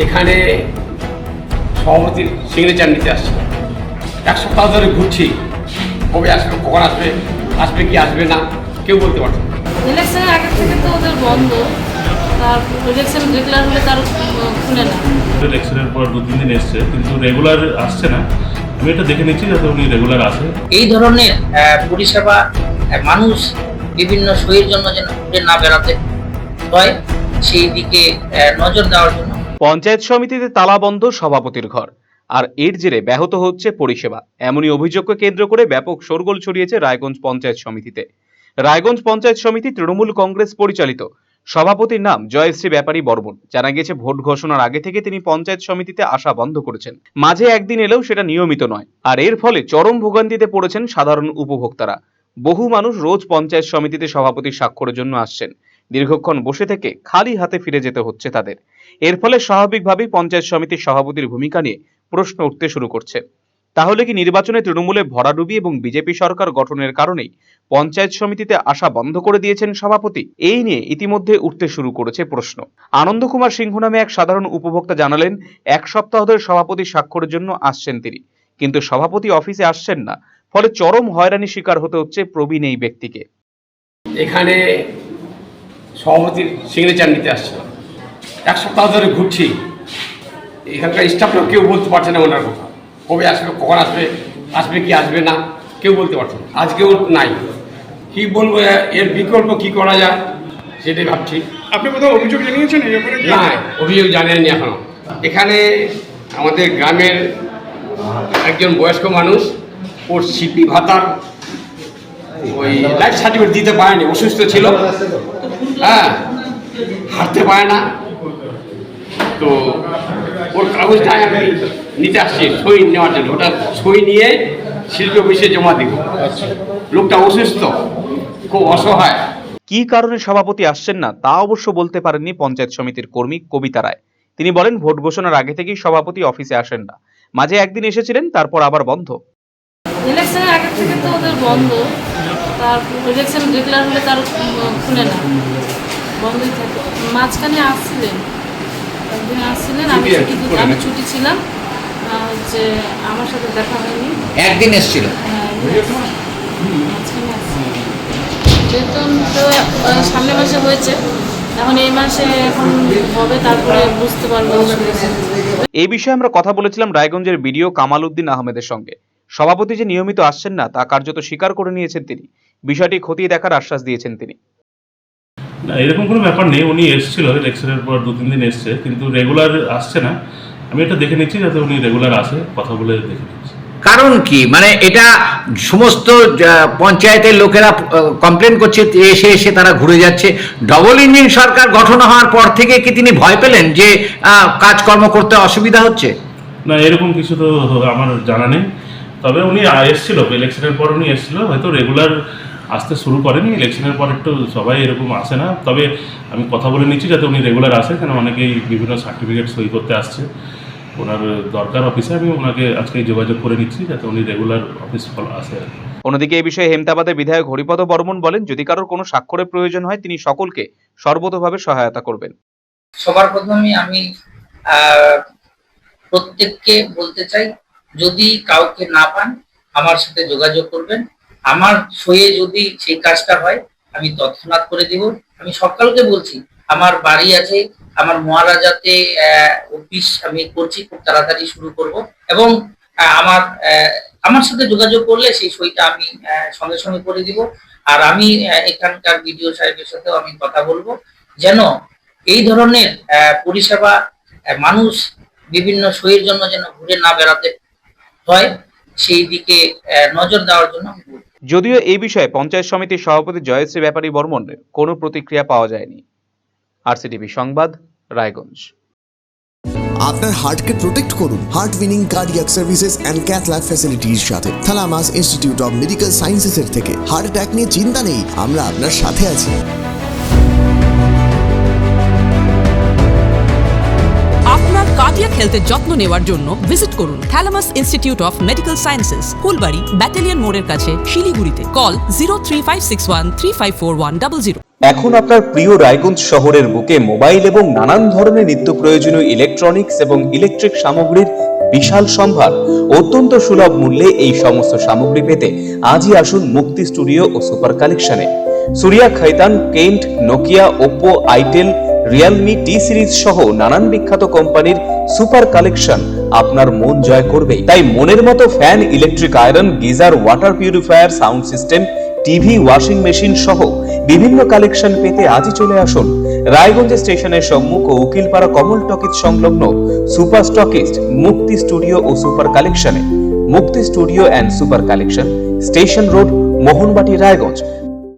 এখানে সভাপতির সিগনেচার নিতে আসছে। এক সপ্তাহ ধরে ঘুরছি, কবে আসবে, কখন আসবে, আসবে কি আসবে না কেউ বলতে পারছে না। ইলেকশনের আগে থেকে তো ওদের বন্ধ, তার ইলেকশন রেগুলার হলে তার খুলে না। ইলেকশনের পর 2-3 দিন এসছে, কিন্তু রেগুলার আসছে না। আমি এটা দেখে নিচ্ছি যাতে উনি রেগুলার আসে। এই ধরনের পরিষেবা মানুষ বিভিন্ন সইয়ের জন্য যেন ঘুরে না বেড়াতে হয়, সেই দিকে নজর দেওয়ার জন্য। পঞ্চায়েত সমিতিতে তালাবন্ধ সভাপতির ঘর, আর এর জেরে ব্যাহত হচ্ছে পরিষেবা, এমনই অভিযোগকে কেন্দ্র করে ব্যাপক শোরগোল ছড়িয়েছে রায়গঞ্জ পঞ্চায়েত সমিতিতে। রায়গঞ্জ পঞ্চায়েত সমিতি তৃণমূল কংগ্রেস পরিচালিত। সভাপতির নাম জয়শ্রী ব্যাপারী বর্মন। জানা গেছে ভোট ঘোষণার আগে থেকে তিনি পঞ্চায়েত সমিতিতে আসা বন্ধ করেছেন। মাঝে একদিন এলেও সেটা নিয়মিত নয়, আর এর ফলে চরম ভোগান্তিতে পড়েছেন সাধারণ উপভোক্তারা। বহু মানুষ রোজ পঞ্চায়েত সমিতিতে সভাপতির স্বাক্ষরের জন্য আসছেন। দীর্ঘক্ষণ বসে থেকে খালি হাতে ফিরে যেতে হচ্ছে তাদের। এর ফলে স্বাভাবিকভাবেই পঞ্চায়েত সমিতির সভাপতির ভূমিকা নিয়ে প্রশ্ন উঠতে শুরু করছে। তাহলে কি নির্বাচনে তৃণমূলে ভরাডুবি এবং বিজেপি সরকার গঠনের কারণেই পঞ্চায়েত সমিতিতে আসা বন্ধ করে দিয়েছেন সভাপতি? এই নিয়ে ইতিমধ্যে উঠতে শুরু করেছে প্রশ্ন। আনন্দ কুমার সিংহ নামে এক সাধারণ উপভোক্তা জানালেন, এক সপ্তাহ ধরে সভাপতির স্বাক্ষরের জন্য আসছেন তিনি, কিন্তু সভাপতি অফিসে আসছেন না। ফলে চরম হয়রানি শিকার হতে হচ্ছে প্রবীণ এই ব্যক্তিকে। এখানে সভাপতির সিগনেচার নিতে আসছে। এক সপ্তাহ ধরে ঘুরছি, এখানকার স্টাফরাও কেউ বলতে পারছে না ওনার কথা, কবে আসবে, কখন আসবে, আসবে কি আসবে না কেউ বলতে পারছে না। আজকেও নাই, কি বলবো, এর বিকল্প কি করা যায় সেটাই ভাবছি। আপনি কোথাও অভিযোগ জানিয়েছেন এই ব্যাপারে? না, অভিযোগ জানেননি এখনো। এখানে আমাদের গ্রামের একজন বয়স্ক মানুষ, ওর সিপি ভাতার ওই লাইফ সার্টিফিকেট দিতে পারেনি, অসুস্থ ছিল, হ্যাঁ, হাঁটতে পারে না, তো ওর কাগজটাই আমি নিতে আসছি সই নেওয়ার জন্য। ওটা সই নিয়ে শিল্পী অফিসে জমা দিব। লোকটা অসুস্থ, খুব অসহায়। কি কারণে সভাপতি আসছেন না তা অবশ্য বলতে পারেননি পঞ্চায়েত সমিতির কর্মী কবিতা রায়। তিনি বলেন, ভোট ঘোষণার আগে থেকেই সভাপতি অফিসে আসেন না। মাঝে একদিন এসেছিলেন, তারপর আবার বন্ধ। ইলেকশনের আগে থেকে তো ওদের বন্ধ, তার ইলেকশন রেগুলার হলে তার খুলে না, বন্ধই থাকে। মাঝখানে আসছিলেন, একদিন আসছিলেন, আমি ছুটি ছিলাম, যে আমার সাথে দেখা হয়নি। একদিন এসেছিল। হ্যাঁ, মাঝখানে আসছিলেন। বেতন তো সামনের মাসে হয়েছে, এখন এই মাসে এখন হবে, তারপরে বুঝতে পারবো। এই বিষয়ে আমরা কথা বলেছিলাম রায়গঞ্জের বিডিও কামাল উদ্দিন আহমেদের সঙ্গে। সভাপতি যে নিয়মিত আসছেন না তা কার্যত স্বীকার করে নিয়েছেন তিনি। বিষয়টি খতিয়ে দেখার আশ্বাস দিয়েছেন তিনি। না, এরকম কোনো ব্যাপার নেই। উনি এসেছিল ইলেকশনের পর 2-3 দিন এসছে, কিন্তু রেগুলার আসছে না। আমি এটা দেখে নিচ্ছি যাতে উনি রেগুলার আসে, কথা বলে দেখে নিচ্ছি। কারণ কি, মানে এটা সমস্ত পঞ্চায়েতের লোকেরা কমপ্লেন করছে, এসে এসে তারা ঘুরে যাচ্ছে। ডবল ইঞ্জিন সরকার গঠন হওয়ার পর থেকে কি তিনি ভয় পেলেন যে কাজকর্ম করতে অসুবিধা হচ্ছে? না, এরকম কিছু তো আমার জানা নেই। তবে উনি এসেছিল, ইলেকশনের পর উনি এসেছিল, হয়তো রেগুলার আসতে শুরু করেনি। ইলেকশনের পর একটু সবাই এরকম আসে না। তবে আমি কথা বলে নিচ্ছি যাতে উনি রেগুলার আসে, কেন অনেকেই বিভিন্ন সার্টিফিকেট সই করতে আসছে। ওনার দরকার অফিসে, আমি ওনাকে আজকে যোগাযোগ করে নিচ্ছি যাতে উনি রেগুলার অফিস আসে। অন্যদিকে এই বিষয়ে হেমতাবাদের বিধায়ক হরিপদ বর্মন বলেন, যদি কারোর কোনো স্বাক্ষরের প্রয়োজন হয় তিনি সকলকে সর্বতোভাবে সহায়তা করবেন। সবার প্রথমে আমি প্রত্যেককে বলতে চাই, যদি কাউকে না পান আমার সাথে যোগাযোগ করবেন। আমার সয়ে যদি সেই কাজটা হয় আমি তৎক্ষণাৎ করে দিব। আমি সকালকে বলছি, আমার বাড়ি আছে, আমার মহারাজাতে অফিস আমি করছি, খুব তাড়াতাড়ি শুরু করব, এবং আমার সাথে যোগাযোগ করলে সেই সইটা আমি সঙ্গে সঙ্গে করে দিব। আর আমি এখানকার বিডিও সাহেবের সাথেও আমি কথা বলবো, যেন এই ধরনের পরিষেবা মানুষ বিভিন্ন সইয়ের জন্য যেন ঘুরে না বেড়াতে হয়, সেই দিকে নজর দেওয়ার জন্য। যদিও এই বিষয়ে পঞ্চায়েত সমিতির সভাপতি জয়শ্রী ব্যাপারী বর্মনের কোনো প্রতিক্রিয়া পাওয়া যায়নি। আরসিটিভি সংবাদ, রায়গঞ্জ। আপনার হার্টকে প্রোটেক্ট করুন heart winning cardiac services and cath lab ফ্যাসিলিটির সাথে থালামাস ইনস্টিটিউট অফ মেডিকেল সায়েন্সেসের থেকে। হার্ট অ্যাটাক নিয়ে চিন্তা নেই, আমরা আপনার সাথে আছি। আপনার কার্ডিয়াক হেলথের যত্ন নেওয়ার জন্য ভিজিট করুন থালামাস Institute of medical sciences, Phulbari, battalion মোড়ের কাছে, শিলিগুড়িতে। কল 03561354100। এখন আপনার প্রিয় রায়গঞ্জ শহরের বুকে মোবাইল এবং নানান ধরনের নিত্য প্রয়োজনীয় ইলেকট্রনিক্স এবং ইলেকট্রিক সামগ্রীর বিশাল সম্ভার অত্যন্ত সুলভ মূল্যে এই সমস্ত সামগ্রী পেতে আজই আসুন মুক্তি স্টুডিও ও সুপার কালেকশনে। Surya Khaitan, Kent, Nokia, Oppo, itel, Realme, T Series সহ নানান বিখ্যাত কোম্পানির সুপার কালেকশন আপনার মন জয় করবে। তাই মনের মতো fan, electric iron, geyser, water purifier, sound system, TV, washing machine সহ বিভিন্ন কালেকশন পেতে আজই চলে আসুন রায়গঞ্জ স্টেশনের সম্মুখ ও উকিলপাড়া কমল টকিজ সংলগ্ন সুপার স্টকিস্ট মুক্তি স্টুডিও ও সুপার কালেকশনে। মুক্তি studio and super collection, station road, Mohanbati, Raiganj.